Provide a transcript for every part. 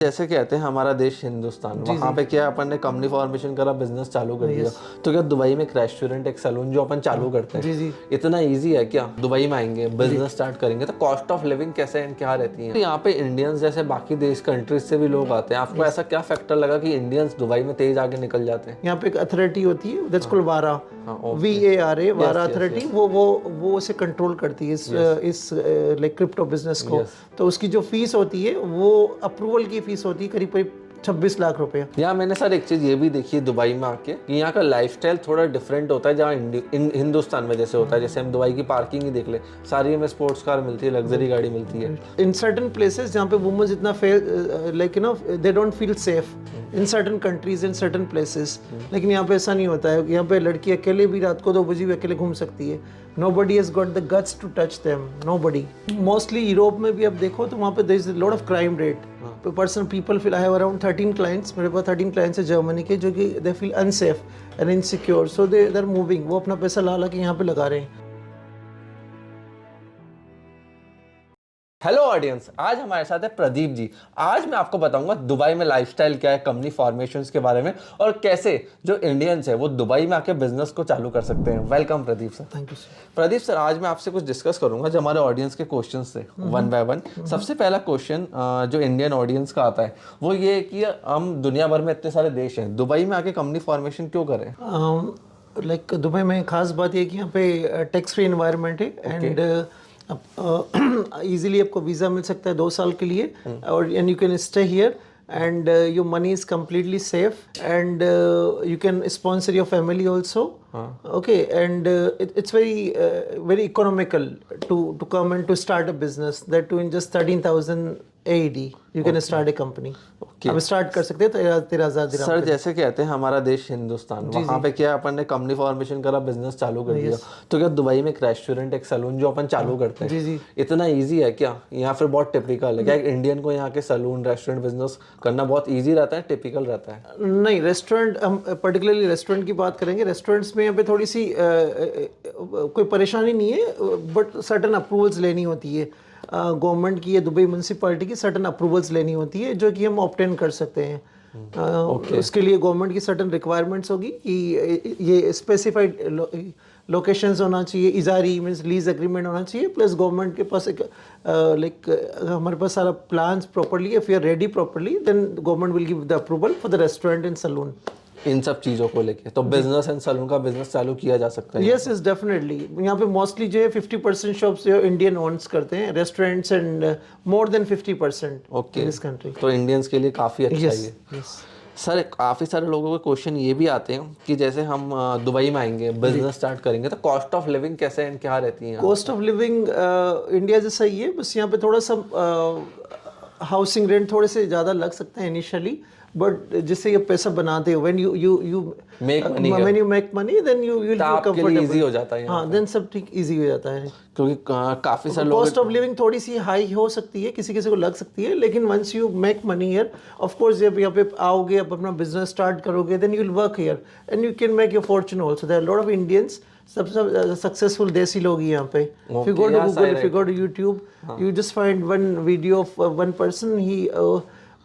जैसे कहते हैं हमारा देश हिंदुस्तान, वहाँ पे क्या अपन ने कंपनी फॉर्मेशन करा, बिजनेस चालू कर दिया। तो क्या दुबई में एक रेस्टोरेंट, एक सैलून जो अपन चालू करते हैं, जी। इतना इजी है क्या? दुबई में आएंगे, बिजनेस स्टार्ट करेंगे तो कॉस्ट ऑफ लिविंग कैसे एंड क्या रहती है? तो यहाँ पे इंडियंस जैसे बाकी देश कंट्रीज से भी लोग आते हैं। आपको ऐसा क्या फैक्टर लगा कि इंडियंस दुबई में तेज आगे निकल जाते हैं? यहाँ पे एक अथॉरिटी होती है, दैट्स कॉल्ड वारा, VARA, वारा अथॉरिटी, वो उसे कंट्रोल करती है इस लाइक क्रिप्टो बिजनेस को। तो उसकी जो फीस होती है वो अप्रूवल की फीस होती है करीब 26 लाख रुपए। यहाँ मैंने सर एक चीज ये भी देखी है दुबई में आके कि यहाँ का लाइफस्टाइल थोड़ा डिफरेंट होता है जहाँ हिंदुस्तान में जैसे होता है। जैसे हम दुबई की पार्किंग ही देख ले, सारी हमें स्पोर्ट्स कार मिलती है, लग्जरी गाड़ी मिलती है। इन सर्टेन प्लेसेस जहाँ पे वुमेन्स इतना like they don't feel safe in certain countries, in certain places. लेकिन यहाँ पे ऐसा नहीं होता है। यहाँ पे लड़की अकेले भी रात को 2 बजे भी अकेले घूम सकती है। Nobody has got the guts to touch them. Nobody. Mostly Europe में भी आप देखो तो वहाँ पे there is a lot of crime rate. People feel, I have around 13 clients. मेरे पास 13 clients है जर्मनी के जो कि they feel unsafe and insecure. So they're moving. वो अपना पैसा ला के यहाँ पे लगा रहे हैं। हेलो ऑडियंस, आज हमारे साथ है प्रदीप जी। आज मैं आपको बताऊंगा दुबई में लाइफस्टाइल क्या है, कंपनी फॉर्मेशंस के बारे में, और कैसे जो इंडियंस है वो दुबई में आके बिजनेस को चालू कर सकते हैं। Welcome Pradeep sir. Thank you sir. Pradeep sir, आज मैं आपसे कुछ डिस्कस करूंगा जो हमारे ऑडियंस के क्वेश्चंस थे, वन बाय वन। सबसे पहला क्वेश्चन जो इंडियन ऑडियंस का आता है वो ये है कि हम दुनिया भर में इतने सारे देश हैं, दुबई में आके कंपनी फॉर्मेशन क्यों करें? लाइक दुबई में खास बात ये कि यहाँ पे टैक्स फ्री एनवायरनमेंट है एंड इजीली आपको वीज़ा मिल सकता है 2 साल के लिए, और and you can stay here and your money is completely safe and you can sponsor your family also. Okay, and it's very economical to come and to start a business, that too in just 13,000 AED you can start a company. अब start कर सकते हैं 13,000 दिरहम। Sir जैसे कहते हैं हमारा देश हिंदुस्तान, वहाँ पे क्या अपन ने कंपनी फॉर्मेशन करा, बिजनेस चालू कर दिया। तो क्या दुबई में एक रेस्टोरेंट, एक सैलून जो अपन चालू करते हैं, जी। इतना इजी है क्या? यहाँ फिर बहुत टिपिकल है क्या एक इंडियन को यहाँ के सैलून रेस्टोरेंट बिजनेस करना बहुत इजी रहता है, टिपिकल रहता है? नहीं, रेस्टोरेंट, हम पर्टिकुलरली रेस्टोरेंट की बात करेंगे। रेस्टोरेंट्स में यहाँ पे थोड़ी सी कोई परेशानी नहीं है, बट सर्टन अप्रूवल्स लेनी होती है गवर्नमेंट की या दुबई म्यूनसिपैलिटी की। सर्टन अप्रूवल्स लेनी होती है जो कि हम ऑब्टेन कर सकते हैं। उसके लिए गवर्नमेंट की सर्टन रिक्वायरमेंट्स होगी कि ये स्पेसिफाइड लोकेशंस होना चाहिए, इजारी मीन्स लीज एग्रीमेंट होना चाहिए, प्लस गवर्नमेंट के पास एक लाइक हमारे पास सारा plans properly, if you are ready properly then government will give the approval for the restaurant and saloon. इन सब चीज़ों को लेके तो बिजनेस एंड सैलून का बिजनेस चालू किया जा सकता है? Yes definitely. यहाँ पे मोस्टली जो है 50% शॉप्स जो इंडियन ओन्स करते हैं, restaurants, and more than 50% in this country. तो इंडियंस के लिए काफ़ी अच्छा है। सर काफ़ी सारे लोगों के क्वेश्चन ये भी आते हैं कि जैसे हम दुबई में आएंगे, बिजनेस स्टार्ट करेंगे तो कॉस्ट ऑफ लिविंग कैसे एंड क्या रहती है? कॉस्ट ऑफ लिविंग इंडिया जैसा ही है, बस यहाँ पे थोड़ा सा हाउसिंग रेंट थोड़े से ज़्यादा लग सकते हैं इनिशियली, बट जिससे ये पैसा बनाते हो, when you make money then you will feel comfortable, easy हो जाता है। हाँ, देन सब ठीक इजी हो जाता है। क्योंकि काफी सारे लोग, कॉस्ट ऑफ लिविंग थोड़ी सी हाई हो सकती है, किसी किसी को लग सकती है, लेकिन once you make money here, of course जब यहाँ पे आओगे, आप अपना बिजनेस स्टार्ट करोगे, then you will work here and you can make your fortune also. There are lot of Indians, सबसे सक्सेसफुल देसी लोग यहाँ पे। If you go to Google, if you go to YouTube, you just find one video of one person, he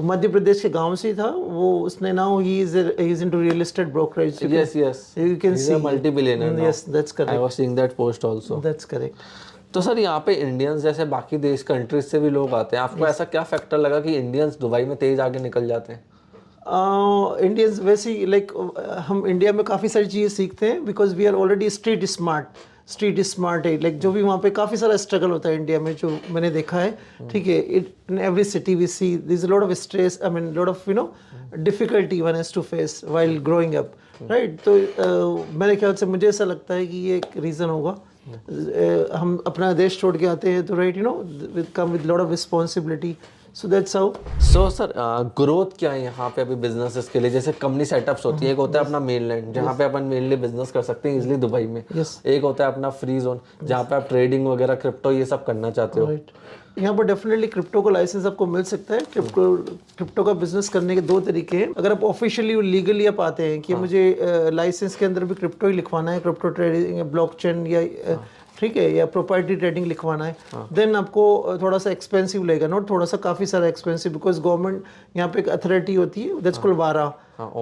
Madhya Pradesh के गांव से था वो, उसने now he is into real estate brokerage. Yes you can see multi-billionaire. Yes, that's correct. I was seeing that post also. That's correct. तो sir यहाँ पे Indians जैसे बाकी देश कंट्रीज से भी लोग आते हैं। आपको ऐसा क्या फैक्टर लगा कि इंडियंस दुबई में तेज आगे निकल जाते हैं? इंडियंस वैसे ही लाइक हम इंडिया में काफ़ी सारी चीज़ें सीखते हैं, because we are already street smart है। लाइक जो भी वहाँ पे काफ़ी सारा स्ट्रगल होता है इंडिया में, जो मैंने देखा है, ठीक है, in every city we see this is lot of stress, I mean lot of difficulty one has to face while growing up, right. तो मेरे ख्याल से मुझे ऐसा लगता है कि ये एक रीज़न होगा। हम अपना देश छोड़ के आते हैं तो right come with lot of responsibility, so that's how. So sir growth क्या है यहाँ पे अभी बिजनेसेस के लिए? जैसे कंपनी सेटअप्स होती है, एक होता है अपना मेनलैंड जहाँ पे अपन मेनली बिजनेस कर सकते हैं इजिली दुबई में, एक होता है अपना फ्री जोन जहाँ पे आप ट्रेडिंग वगैरह, क्रिप्टो, ये सब करना चाहते हो। यहाँ पर डेफिनेटली क्रिप्टो का लाइसेंस आपको मिल सकता है। क्रिप्टो का बिजनेस करने के 2 तरीके हैं। अगर आप ऑफिशियली लीगली आप आते हैं कि मुझे लाइसेंस के अंदर भी क्रिप्टो ही लिखवाना है, क्रिप्टो ट्रेडिंग, ब्लॉकचेन या ठीक है, या प्रॉपर्टी ट्रेडिंग लिखवाना है, देन आपको थोड़ा सा एक्सपेंसिव लगेगा, नॉट थोड़ा सा, काफ़ी सारा एक्सपेंसिव, बिकॉज गवर्नमेंट यहाँ पे एक अथॉरिटी होती है, दैट्स कॉल्ड वारा,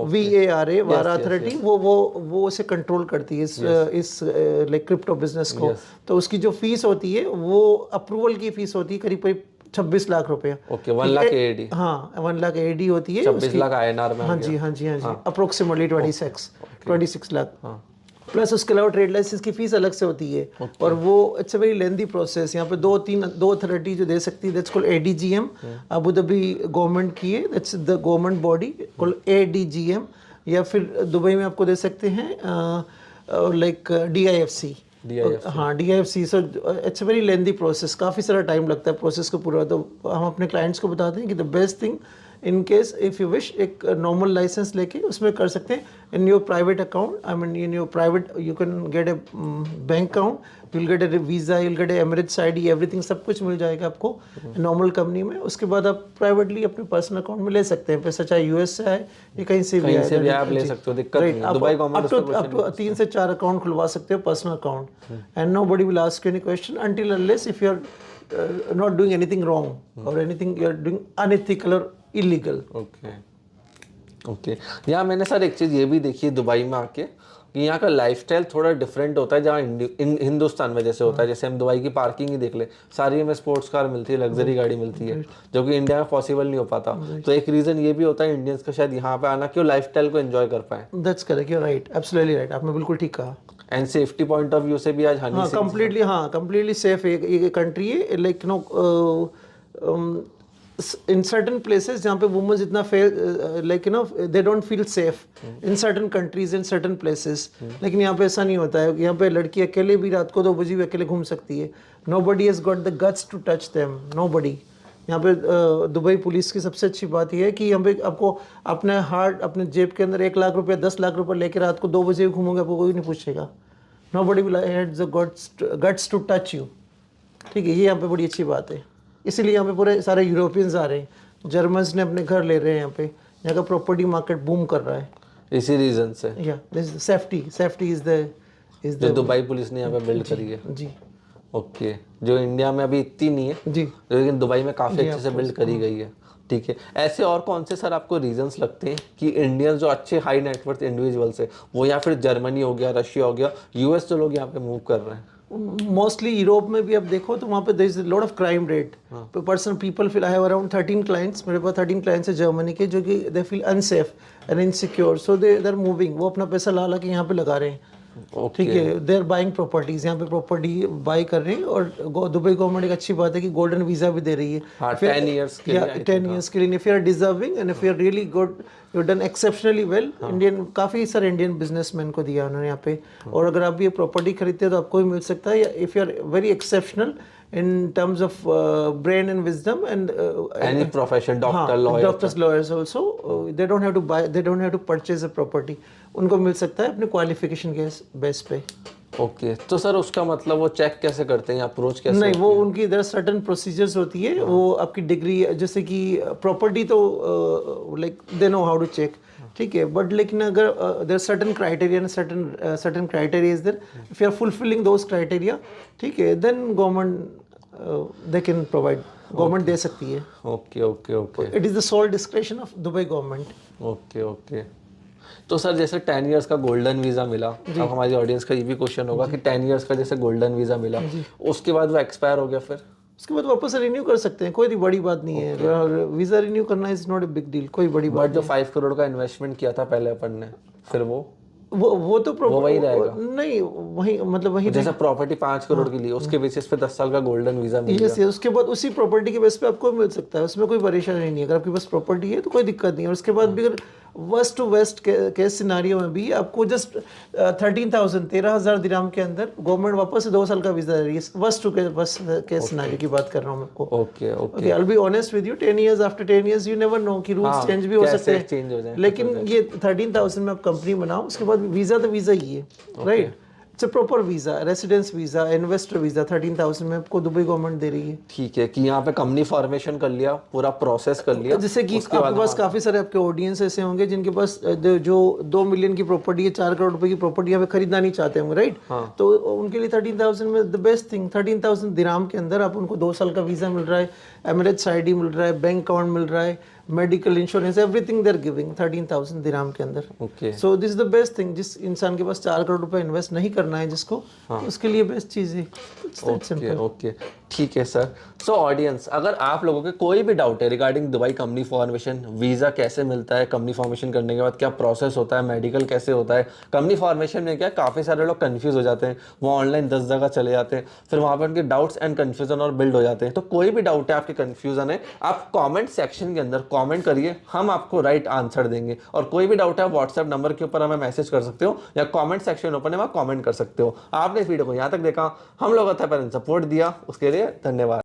VARA, वारा अथॉरिटी, वो उसे कंट्रोल करती है इस लाइक क्रिप्टो बिजनेस को। तो उसकी जो फीस होती है वो अप्रूवल की फीस होती है करीब 26 लाख रुपया। Okay, 1 lakh AED। हाँ, 1 लाख AED होती है, 26 लाख INR में। हाँ जी, अप्रोक्सिमेटली 26 लाख। प्लस उसके अलावा ट्रेड लाइसेंस की फीस अलग से होती है, और वो it's a very lengthy process. यहाँ पे दो अथॉरिटी जो दे सकती है, that's called ADGM, Abu Dhabi government की है, that's the government body called ADGM, या फिर दुबई में आपको दे सकते हैं लाइक DIFC। हाँ, DIFC। So it's a very lengthy process, काफ़ी सारा टाइम लगता है प्रोसेस को पूरा। तो हम अपने क्लाइंट्स को बताते हैं कि the best thing in case if you wish, एक नॉर्मल लाइसेंस लेके उसमें कर सकते हैं in your private account. I mean in your private you can get A bank account, you will get A visa, you will get A Emirates ID, everything, सब कुछ मिल जाएगा आपको नॉर्मल कंपनी में। उसके बाद आप प्राइवेटली अपने पर्सनल अकाउंट में ले सकते हैं पैसा, चाहे US से आए या कहीं से भी आए, आप ले सकते हो, दिक्कत नहीं है। दुबई गवर्नमेंट आप तो 3 से 4 अकाउंट खुलवा सकते हो, personal account, and nobody will ask you any question until unless if you are not doing anything wrong और anything you are doing unethical और इलीगल। ओके। यहाँ मैंने सर एक चीज़ ये भी देखी है दुबई में आके कि यहाँ का लाइफस्टाइल थोड़ा डिफरेंट होता है, जहाँ हिंदुस्तान में जैसे होता है। जैसे हम दुबई की पार्किंग ही देख ले, सारी हमें स्पोर्ट्स कार मिलती है, लग्जरी गाड़ी मिलती है, जो कि इंडिया में पॉसिबल नहीं हो पाता। तो एक रीज़न ये भी होता है इंडियंस का शायद यहाँ पे आना कि वो लाइफस्टाइल को एंजॉय कर पाए। That's correct, you are right, absolutely right, आपने बिल्कुल ठीक कहा। And safety point of view से भी आज कंप्लीटली सेफ एक कंट्री है, like no in certain places जहाँ पे वुमेन्स इतना like you know they don't feel safe in certain countries in certain places, लेकिन यहाँ पे ऐसा नहीं होता है। यहाँ पे लड़की अकेले भी रात को 2 बजे भी अकेले घूम सकती है। nobody has got the guts to touch them, nobody। यहाँ पे दुबई पुलिस की सबसे अच्छी बात यह है कि यहाँ पे आपको अपने जेब के अंदर 1 लाख रुपया 10 लाख रुपया लेकर रात को 2 बजे भी घूमोगे, आपको कोई नहीं पूछेगा। nobody will have the guts to touch you, ठीक है, ये यहाँ पे बड़ी अच्छी बात है। इसीलिए यहाँ पे पूरे सारे यूरोपियंस आ रहे हैं, जर्मन्स ने अपने घर ले रहे हैं यहाँ पे। यहाँ का प्रॉपर्टी मार्केट बूम कर रहा है इसी रीजन से। या सेफ्टी इज द जो दुबई पुलिस ने यहाँ पे बिल्ड करी है जी। ओके, जो इंडिया में अभी इतनी नहीं है जी, लेकिन दुबई में काफ़ी अच्छे से बिल्ड करी गई है। ठीक है, ऐसे और कौन से सर आपको रीजंस लगते हैं कि इंडियंस जो अच्छे हाई नेटवर्थ इंडिविजुअल्स है वो या फिर जर्मनी हो गया, रशिया हो गया, US जो लोग यहाँ पे मूव कर रहे हैं? मोस्टली यूरोप में भी आप देखो तो वहाँ पे there is a lot of crime rate. Person people feel, I have around 13 clients, मेरे पास 13 क्लाइंट्स है जर्मनी के, जो कि they feel unsafe and insecure, so they are moving, वो अपना पैसा ला के यहाँ पे लगा रहे हैं। ठीक है, दे आर बाइंग प्रॉपर्टीज, यहाँ पे प्रॉपर्टी बाई कर रहे हैं। और दुबई गवर्नमेंट एक अच्छी बात है कि गोल्डन वीजा भी दे रही है 10 इयर्स के लिए। 10 इयर्स के लिए, if you are deserving and if you are really good, you done exceptionally well. Indian काफ़ी सारे इंडियन बिजनेसमैन को दिया उन्होंने यहाँ पे। और अगर आप ये प्रॉपर्टी खरीदते हैं तो आपको भी मिल सकता है, if you are very exceptional in terms of brain and wisdom and any profession, doctor, lawyer, doctors, lawyers also, they don't have to buy, they don't have to purchase a property, उनको मिल सकता है अपने qualification के base पे। Okay, तो sir उसका मतलब वो चेक कैसे करते हैं, अप्रोच कैसे? नहीं, वो उनकी इधर सर्टन प्रोसीजर्स होती है। वो आपकी डिग्री, जैसे कि प्रॉपर्टी तो like they know how to check, ठीक है, बट लेकिन अगर there certain criteria, certain criteria is there, if you are fulfilling those criteria, ठीक है, then government they can provide, government दे सकती है। Okay okay okay, it is the sole discretion of Dubai government. Okay okay. तो sir जैसे 10 years का golden visa मिला, अब हमारी ऑडियंस का ये भी क्वेश्चन होगा कि 10 इयर्स का जैसे गोल्डन वीज़ा मिला, उसके बाद वो एक्सपायर हो गया, फिर उसके बाद वापस रिन्यू कर सकते हैं, कोई बड़ी बात नहीं है। वीज़ा रिन्यू करना is not a big deal, कोई बड़ी बात। बट जो 5 करोड़ का इन्वेस्टमेंट किया था पहले अपन ने, फिर वो तो वही रहेगा? नहीं, वही मतलब वही, जैसे प्रॉपर्टी 5 करोड़ की ली, उसके बेसिस पे 10 साल का गोल्डन वीजा मिल गया। उसके बाद उसी प्रॉपर्टी के बेस पे आपको मिल सकता है, उसमें कोई परेशानी नहीं है। अगर आपके पास प्रॉपर्टी है तो कोई दिक्कत नहीं है। और उसके बाद भी अगर worst to worst case scenario में भी आपको जस्ट 13,000 दिरहम के अंदर गवर्नमेंट वापस से 2 साल का वीजा दे रही है। वेस्ट टू केस सिनारियो की बात कर रहा हूँ मैं आपको। Okay okay, I will be honest with you, 10 years after 10 years you never know कि रूल्स चेंज भी हो सकते हैं। लेकिन ये 13,000 में आप कंपनी बनाओ, उसके बाद वीजा तो वीजा ही है, right? It's a proper visa, residence visa, investor visa 13,000 में आपको दुबई गवर्नमेंट दे रही है। ठीक है कि यहाँ पे कंपनी फॉर्मेशन कर लिया, पूरा प्रोसेस कर लिया, जैसे कि उसके आपके बाद पास काफ़ी सारे आपके ऑडियंस ऐसे होंगे जिनके पास जो 2 मिलियन की प्रॉपर्टी है, 4 करोड़ रुपए की प्रॉपर्टी यहाँ पे खरीदना नहीं चाहते होंगे, राइट? तो उनके लिए 13,000 में द बेस्ट थिंग, 13,000 दिराम के अंदर आप उनको 2 साल का वीज़ा मिल रहा है, एमिरेट्स आईडी मिल रहा है, बैंक अकाउंट मिल रहा है, medical insurance, everything they are giving 13,000 dirham के अंदर। Okay so this is the best thing. जिस इंसान के पास 4 करोड़ रुपए इन्वेस्ट नहीं करना है जिसको, तो उसके लिए बेस्ट चीज़ है। ओके ओके ठीक है सर। सो ऑडियंस, अगर आप लोगों के कोई भी डाउट है regarding Dubai company formation, visa कैसे मिलता है, कंपनी फॉर्मेशन करने के बाद क्या प्रोसेस होता है, मेडिकल कैसे होता है, कंपनी फॉर्मेशन में क्या काफ़ी सारे लोग कंफ्यूज हो जाते हैं, वो ऑनलाइन 10 जगह चले जाते हैं, फिर वहाँ पर उनके डाउट्स एंड कन्फ्यूजन और बिल्ड हो जाते हैं। तो कोई भी डाउट है, आपके कन्फ्यूजन है, आप कॉमेंट सेक्शन के अंदर कॉमेंट करिए, हम आपको राइट आंसर देंगे। और कोई भी डाउट है व्हाट्सएप नंबर के ऊपर हमें मैसेज कर सकते हो या कॉमेंट सेक्शन ओपन है वहाँ कॉमेंट कर सकते हो। आपने इस वीडियो को यहाँ तक देखा, हम लोग पर सपोर्ट दिया, उसके लिए धन्यवाद।